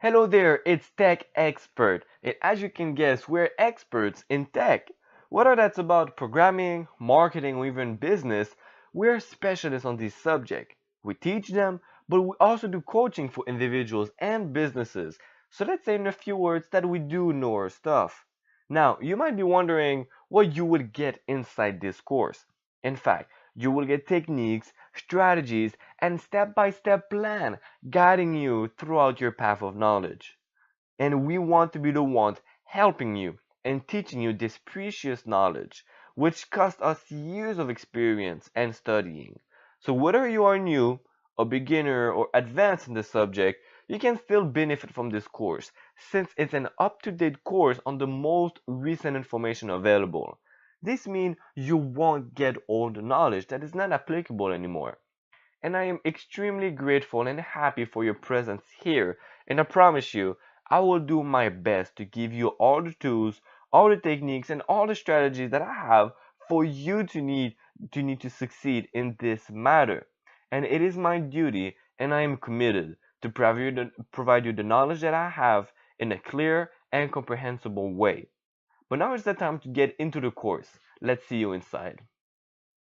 Hello there, it's Tech Expert, and as you can guess, we're experts in tech. Whether that's about programming, marketing, or even business, we're specialists on this subject. We teach them, but we also do coaching for individuals and businesses. So let's say in a few words that we do know our stuff. Now, you might be wondering what you would get inside this course. In fact, you will get techniques, strategies, and step-by-step plan guiding you throughout your path of knowledge. And we want to be the ones helping you and teaching you this precious knowledge, which cost us years of experience and studying. So whether you are new, a beginner, or advanced in the subject, you can still benefit from this course, since it's an up-to-date course on the most recent information available. This means you won't get old knowledge that is not applicable anymore. And I am extremely grateful and happy for your presence here, and I promise you, I will do my best to give you all the tools, all the techniques, and all the strategies that I have for you to succeed in this matter. And it is my duty, and I am committed to provide you the knowledge that I have in a clear and comprehensible way. But now is the time to get into the course. Let's see you inside.